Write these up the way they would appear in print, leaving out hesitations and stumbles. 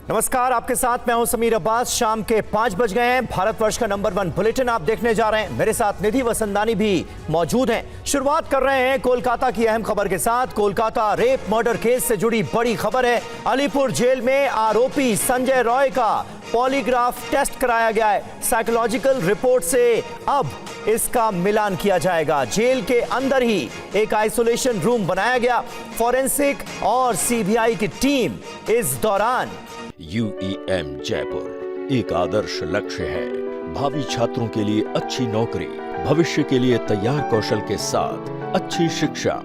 नमस्कार, आपके साथ मैं हूं समीर अब्बास। शाम के 5 बज गए हैं। भारतवर्ष का नंबर 1 बुलेटिन आप देखने जा रहे हैं। मेरे साथ निधि वसंदानी भी मौजूद हैं। शुरुआत कर रहे हैं कोलकाता की अहम खबर के साथ। कोलकाता रेप मर्डर केस से जुड़ी बड़ी खबर है। अलीपुर जेल में आरोपी संजय रॉय का पॉलीग्राफ टेस्ट कराया गया है। साइकोलॉजिकल रिपोर्ट से अब इसका मिलान किया जाएगा। जेल के अंदर ही एक आइसोलेशन रूम बनाया गया। फॉरेंसिक और सीबीआई की टीम इस दौरान UEM जयपुर एक आदर्श लक्ष्य है। भावी छात्रों के लिए अच्छी नौकरी, भविष्य के लिए तैयार कौशल के साथ अच्छी शिक्षा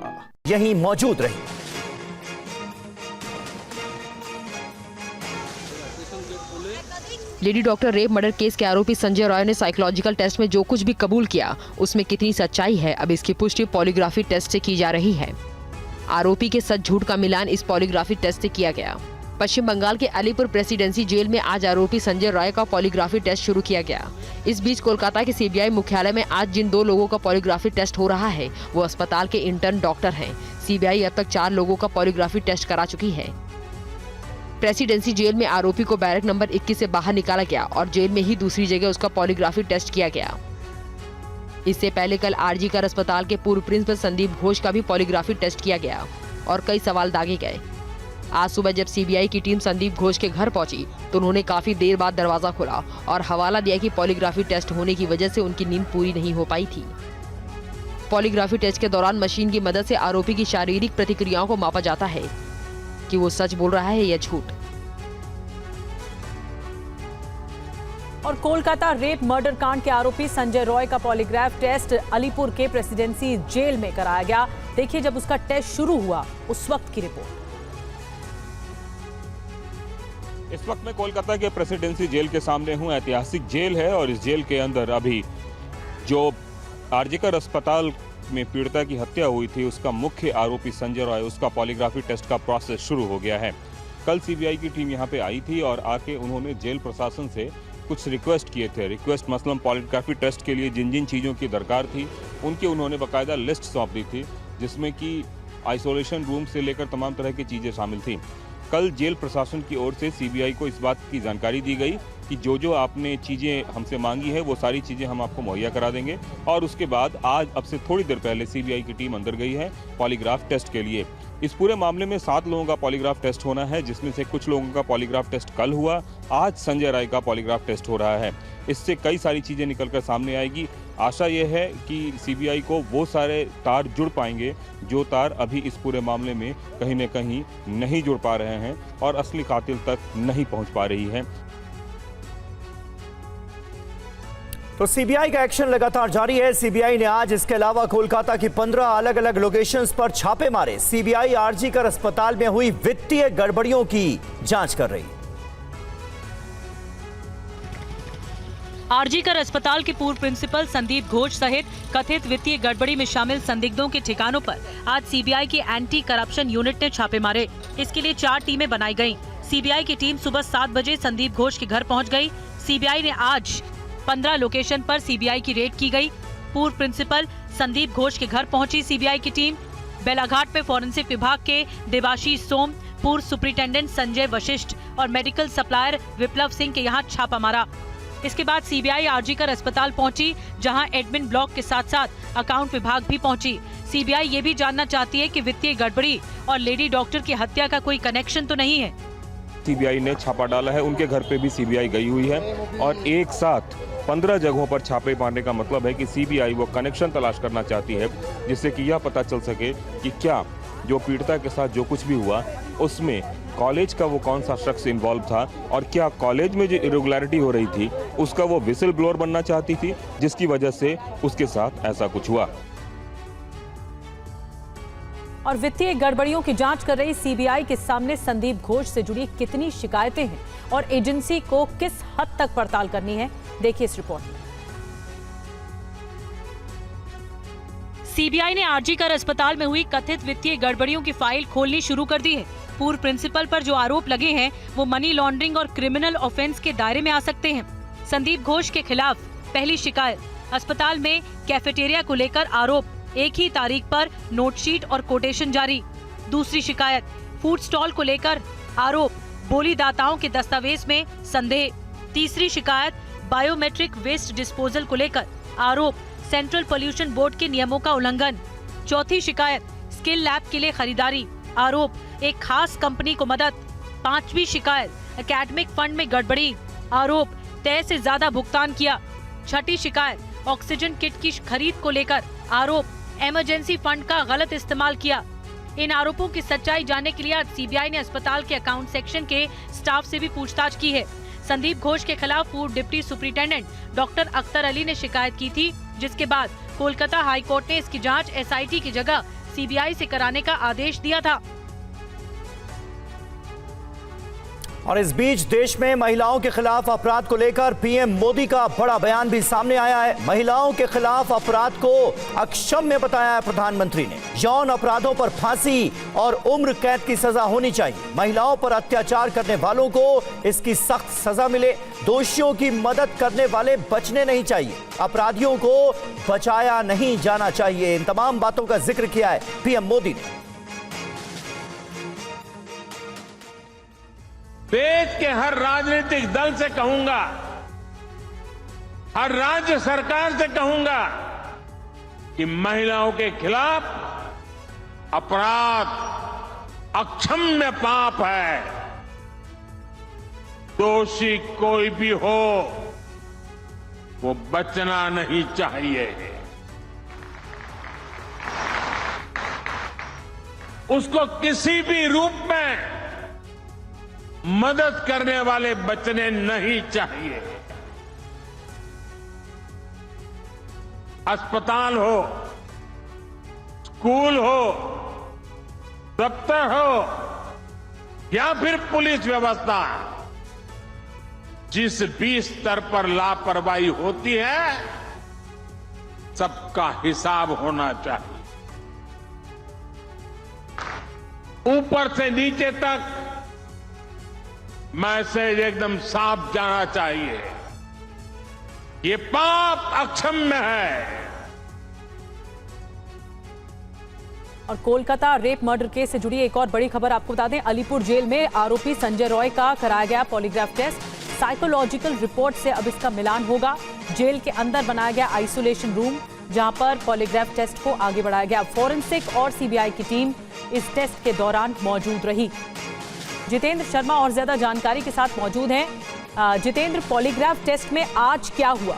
यहीं मौजूद रही। Lady doctor rape murder case के आरोपी संजय रॉय ने साइकोलॉजिकल टेस्ट में जो कुछ भी कबूल किया, उसमें कितनी सच्चाई है, अब इसकी पुष्टि पॉलीग्राफी टेस्ट से की जा रही है। आरोपी के सच झूठ का मिलान इस पॉलीग्राफी टेस्ट से किया गया। पश्चिम बंगाल के अलीपुर प्रेसिडेंसी जेल में आज आरोपी संजय रॉय का पॉलीग्राफी टेस्ट शुरू किया गया। इस बीच कोलकाता के सीबीआई मुख्यालय में आज जिन 2 लोगों का पॉलीग्राफी टेस्ट हो रहा है, वो अस्पताल के इंटर्न डॉक्टर हैं। सीबीआई अब तक 4 लोगों का पॉलीग्राफी टेस्ट करा चुकी है। प्रेसिडेंसी जेल में आरोपी को बैरक नंबर 21 से बाहर निकाला गया और जेल में ही दूसरी जगह उसका पॉलीग्राफी टेस्ट किया गया। इससे पहले कल आरजी कर अस्पताल के पूर्व प्रिंसिपल संदीप घोष का भी पॉलीग्राफी टेस्ट किया गया और कई सवाल दागे गए। आज सुबह जब सीबीआई की टीम संदीप घोष के घर पहुंची तो उन्होंने काफी देर बाद दरवाजा खोला और हवाला दिया कि पॉलीग्राफी टेस्ट होने की वजह से उनकी नींद पूरी नहीं हो पाई थी। पॉलीग्राफी टेस्ट के दौरान मशीन की मदद से आरोपी की शारीरिक प्रतिक्रियाओं को मापा जाता है कि वो सच बोल रहा है या झूठ। और कोलकाता रेप मर्डर कांड के आरोपी संजय रॉय का पॉलीग्राफ टेस्ट अलीपुर के प्रेसिडेंसी जेल में कराया गया। देखिए जब उसका टेस्ट शुरू हुआ उस वक्त की रिपोर्ट। इस वक्त मैं कोलकाता के प्रेसिडेंसी जेल के सामने हूं। ऐतिहासिक जेल है और इस जेल के अंदर अभी जो आरजीकर अस्पताल में पीड़िता की हत्या हुई थी उसका मुख्य आरोपी संजय रॉय, उसका पॉलीग्राफी टेस्ट का प्रोसेस शुरू हो गया है। कल सीबीआई की टीम यहां पे आई थी और आके उन्होंने जेल प्रशासन से कुछ रिक्वेस्ट किए थे। रिक्वेस्ट मसलन पॉलीग्राफी टेस्ट के लिए जिन जिन चीज़ों की दरकार थी उनकी उन्होंने बाकायदा लिस्ट सौंप दी थी, जिसमें कि आइसोलेशन रूम से लेकर तमाम तरह की चीज़ें शामिल थी। कल जेल प्रशासन की ओर से सीबीआई को इस बात की जानकारी दी गई कि जो जो आपने चीज़ें हमसे मांगी है वो सारी चीज़ें हम आपको मुहैया करा देंगे। और उसके बाद आज अब से थोड़ी देर पहले सीबीआई की टीम अंदर गई है पॉलीग्राफ टेस्ट के लिए। इस पूरे मामले में 7 लोगों का पॉलीग्राफ टेस्ट होना है, जिसमें से कुछ लोगों का पॉलीग्राफ टेस्ट कल हुआ। आज संजय राय का पॉलीग्राफ टेस्ट हो रहा है। इससे कई सारी चीज़ें निकलकर सामने आएगी। आशा यह है कि सीबीआई को वो सारे तार जुड़ पाएंगे जो तार अभी इस पूरे मामले में कहीं न कहीं नहीं जुड़ पा रहे हैं और असली कातिल तक नहीं पहुंच पा रही है। तो सीबीआई का एक्शन लगातार जारी है। सीबीआई ने आज इसके अलावा कोलकाता की 15 अलग अलग लोकेशंस पर छापे मारे। सीबीआई आरजी कर अस्पताल में हुई वित्तीय गड़बड़ियों की जांच कर रही। आरजी कर अस्पताल के पूर्व प्रिंसिपल संदीप घोष सहित कथित वित्तीय गड़बड़ी में शामिल संदिग्धों के ठिकानों पर आज सीबीआई की एंटी करप्शन यूनिट ने छापे मारे। इसके लिए 4 टीमें बनाई गईं। सीबीआई की टीम सुबह 7 बजे संदीप घोष के घर पहुंच गई। सीबीआई ने आज 15 लोकेशन पर सीबीआई की रेड की गई। पूर्व प्रिंसिपल संदीप घोष के घर पहुंची सीबीआई की टीम। बेलाघाट में फॉरेंसिक विभाग के देवाशीष सोम, पूर्व सुपरिटेंडेंट संजय वशिष्ठ और मेडिकल सप्लायर विप्लव सिंह के यहाँ छापा मारा। इसके बाद सीबीआई आरजी कर अस्पताल पहुंची, जहां एडमिन ब्लॉक के साथ साथ अकाउंट विभाग भी पहुंची। सीबीआई ये भी जानना चाहती है कि वित्तीय गड़बड़ी और लेडी डॉक्टर की हत्या का कोई कनेक्शन तो नहीं है। सीबीआई ने छापा डाला है, उनके घर पे भी सीबीआई गई हुई है और एक साथ 15 जगहों पर छापे मारने का मतलब है कि सीबीआई वो कनेक्शन तलाश करना चाहती है, जिससे कि यह पता चल सके कि क्या जो पीड़िता के साथ जो कुछ भी हुआ उसमें कॉलेज का वो कौन सा शख्स इन्वॉल्व था और क्या कॉलेज में जो इरेगुलरिटी हो रही थी उसका वो विसिल ब्लोअर बनना चाहती थी, जिसकी वजह से उसके साथ ऐसा कुछ हुआ। और वित्तीय गड़बड़ियों की जांच कर रही सीबीआई के सामने संदीप घोष से जुड़ी कितनी शिकायतें हैं और एजेंसी को किस हद तक पड़ताल करनी है, देखिए इस रिपोर्ट में। सीबीआई ने आरजी कर अस्पताल में हुई कथित वित्तीय गड़बड़ियों की फाइल खोलनी शुरू कर दी है। पूर्व प्रिंसिपल पर जो आरोप लगे हैं वो मनी लॉन्ड्रिंग और क्रिमिनल ऑफेंस के दायरे में आ सकते हैं। संदीप घोष के खिलाफ पहली शिकायत, अस्पताल में कैफेटेरिया को लेकर आरोप, एक ही तारीख पर नोटशीट और कोटेशन जारी। दूसरी शिकायत, फूड स्टॉल को लेकर आरोप, बोलीदाताओं के दस्तावेज में संदेह। तीसरी शिकायत बायोमेट्रिक वेस्ट डिस्पोजल को लेकर आरोप सेंट्रल पोल्यूशन बोर्ड के नियमों का उल्लंघन। चौथी शिकायत स्किल लैब के लिए खरीदारी, आरोप एक खास कंपनी को मदद। पांचवी शिकायत एकेडमिक फंड में गड़बड़ी, आरोप तय से ज्यादा भुगतान किया। छठी शिकायत ऑक्सीजन किट की खरीद को लेकर, आरोप इमरजेंसी फंड का गलत इस्तेमाल किया। इन आरोपों की सच्चाई जानने के लिए आज सीबीआई ने अस्पताल के अकाउंट सेक्शन के स्टाफ से भी पूछताछ की है। संदीप घोष के खिलाफ पूर्व deputy superintendent doctor Akhtar Ali ने शिकायत की थी, जिसके बाद कोलकाता हाई कोर्ट ने इसकी जांच एसआईटी की जगह सीबीआई से कराने का आदेश दिया था। और इस बीच देश में महिलाओं के खिलाफ अपराध को लेकर पीएम मोदी का बड़ा बयान भी सामने आया है। महिलाओं के खिलाफ अपराध को अक्षम्य बताया है प्रधानमंत्री ने। यौन अपराधों पर फांसी और उम्र कैद की सजा होनी चाहिए। महिलाओं पर अत्याचार करने वालों को इसकी सख्त सजा मिले। दोषियों की मदद करने वाले बचने नहीं चाहिए, अपराधियों को बचाया नहीं जाना चाहिए। इन तमाम बातों का जिक्र किया है पीएम मोदी ने। देश के हर राजनीतिक दल से कहूंगा, हर राज्य सरकार से कहूंगा कि महिलाओं के खिलाफ अपराध अक्षम्य पाप है। दोषी कोई भी हो वो बचना नहीं चाहिए। उसको किसी भी रूप में मदद करने वाले बचने नहीं चाहिए। अस्पताल हो, स्कूल हो, दफ्तर हो या फिर पुलिस व्यवस्था, जिस भी स्तर पर लापरवाही होती है सबका हिसाब होना चाहिए। ऊपर से नीचे तक मैसेज एकदम साफ जाना चाहिए, ये पाप अक्षम्य है। और कोलकाता रेप मर्डर केस से जुड़ी एक और बड़ी खबर आपको बता दें। अलीपुर जेल में आरोपी संजय रॉय का कराया गया पॉलीग्राफ टेस्ट। साइकोलॉजिकल रिपोर्ट से अब इसका मिलान होगा। जेल के अंदर बनाया गया आइसोलेशन रूम, जहां पर पॉलीग्राफ टेस्ट को आगे बढ़ाया गया। फॉरेंसिक और सीबीआई की टीम इस टेस्ट के दौरान मौजूद रही। जितेंद्र शर्मा और ज्यादा जानकारी के साथ मौजूद हैं। जितेंद्र, पॉलीग्राफ टेस्ट में आज क्या हुआ?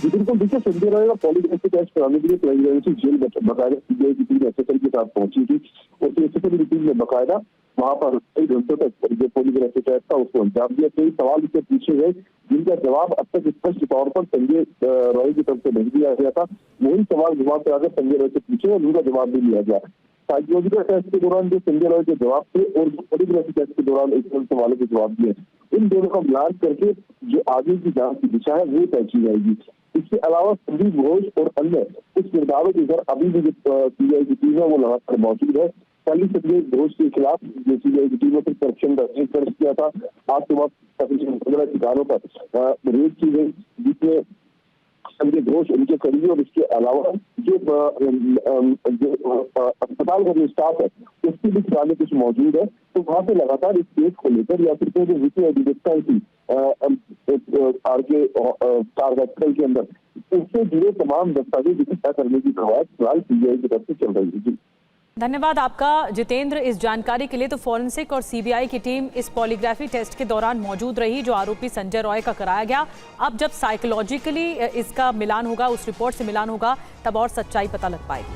बिल्कुल, देखिए संजय रॉय का पॉलीग्राफ टेस्ट कराने के लिए प्रेसिडेंसी जेल बकायदा सीबीआई की टीम एसएसएल के साथ पहुंची थी और एसएसएल की टीम ने बकायदा वहां पर कई घंटों तक जो पॉलीग्राफ टेस्ट था उसको अंजाम दिया। कई सवाल इससे पूछे गए जिनका जवाब अब तक स्पष्ट तौर पर संजय रॉय की तरफ से नहीं दिया गया था। वही सवाल जवाब पे आकर संजय रॉय से पूछे और उनका जवाब भी लिया गया। साइकोलॉजिकल टेस्ट के दौरान जो संजय रॉय के जवाब थे और पॉलीग्राफी टेस्ट के दौरान एक सवालों के जवाब दिए, इन दोनों का मिलान करके जो आगे की जांच की दिशा है वो तय की जाएगी। इसके अलावा संदीप घोष और अन्य कुछ किरदारों के घर अभी भी सीबीआई की टीम है वो लगातार मौजूद है। कल संदीप घोष के खिलाफ जो सीबीआई की टीम ने करप्शन का केस दर्ज किया था। आज सुबह तकरीबन 15 ठिकानों पर रेड की गई, जिसमें संजय घोष उनके करीबी और इसके अलावा जो अस्पताल का जो स्टाफ है उसकी भी खिलाफ कुछ मौजूद है। तो वहां पे लगातार इस केस को लेकर या फिर जो विषय अधिवक्ता थी आरके हॉस्पिटल के अंदर, उससे जुड़े तमाम दस्तावेज इकट्ठा करने की कवायद फिलहाल सीबीआई की तरफ से चल रही है। धन्यवाद आपका जितेंद्र इस जानकारी के लिए। तो फॉरेंसिक और सीबीआई की टीम इस पॉलीग्राफी टेस्ट के दौरान मौजूद रही जो आरोपी संजय रॉय का कराया गया। अब जब साइकोलॉजिकली इसका मिलान होगा, उस रिपोर्ट से मिलान होगा, तब और सच्चाई पता लग पाएगी।